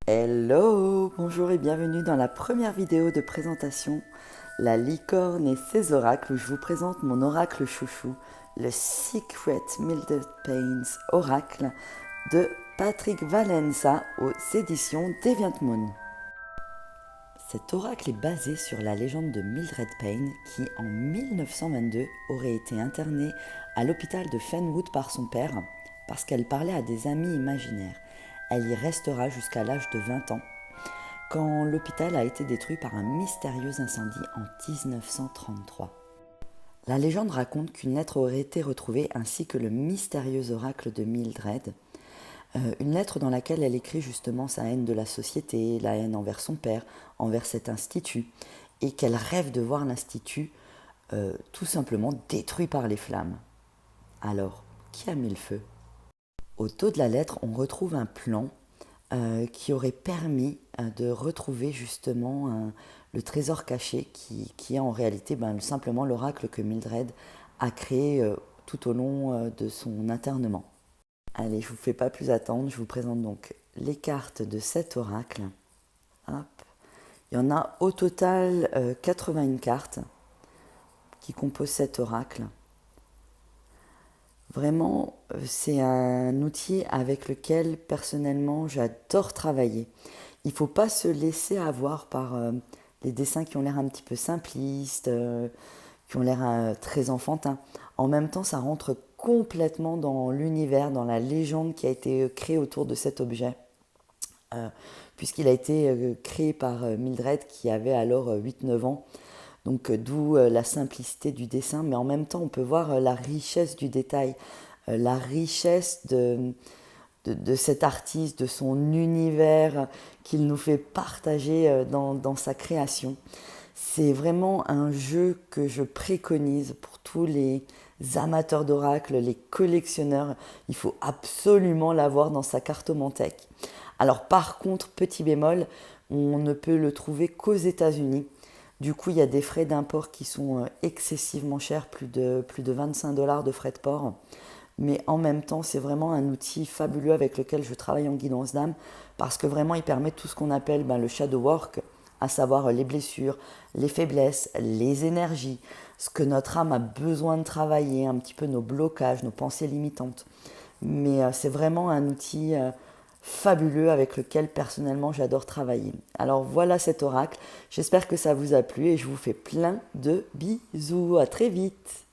Hello, bonjour et bienvenue dans la première vidéo de présentation, la licorne et ses oracles, où je vous présente mon oracle chouchou, le Secret Mildred Payne's Oracle de Patrick Valenza aux éditions Deviant Moon. Cet oracle est basé sur la légende de Mildred Payne qui, en 1922, aurait été internée à l'hôpital de Fenwood par son père parce qu'elle parlait à des amis imaginaires. Elle y restera jusqu'à l'âge de 20 ans, quand l'hôpital a été détruit par un mystérieux incendie en 1933. La légende raconte qu'une lettre aurait été retrouvée ainsi que le mystérieux oracle de Mildred, une lettre dans laquelle elle écrit justement sa haine de la société, la haine envers son père, envers cet institut, et qu'elle rêve de voir l'institut tout simplement détruit par les flammes. Alors, qui a mis le feu? Au dos de la lettre, on retrouve un plan qui aurait permis de retrouver justement le trésor caché qui est en réalité simplement l'oracle que Mildred a créé tout au long de son internement. Allez, je ne vous fais pas plus attendre, je vous présente donc les cartes de cet oracle. Hop. Il y en a au total 81 cartes qui composent cet oracle. Vraiment, c'est un outil avec lequel personnellement j'adore travailler. Il ne faut pas se laisser avoir par les dessins qui ont l'air un petit peu simplistes, qui ont l'air très enfantins. En même temps, ça rentre complètement dans l'univers, dans la légende qui a été créée autour de cet objet. Puisqu'il a été créé par Mildred qui avait alors 8-9 ans. Donc d'où la simplicité du dessin, mais en même temps on peut voir la richesse du détail, la richesse de cet artiste, de son univers qu'il nous fait partager dans sa création. C'est vraiment un jeu que je préconise pour tous les amateurs d'oracle, les collectionneurs. Il faut absolument l'avoir dans sa cartomanthèque. Alors par contre, petit bémol, on ne peut le trouver qu'aux États-Unis. Du coup, il y a des frais d'import qui sont excessivement chers, plus de 25 $ de frais de port. Mais en même temps, c'est vraiment un outil fabuleux avec lequel je travaille en guidance d'âme parce que vraiment, il permet tout ce qu'on appelle le shadow work, à savoir les blessures, les faiblesses, les énergies, ce que notre âme a besoin de travailler, un petit peu nos blocages, nos pensées limitantes. Mais c'est vraiment un outil fabuleux avec lequel personnellement j'adore travailler. Alors voilà cet oracle, j'espère que ça vous a plu et je vous fais plein de bisous, à très vite.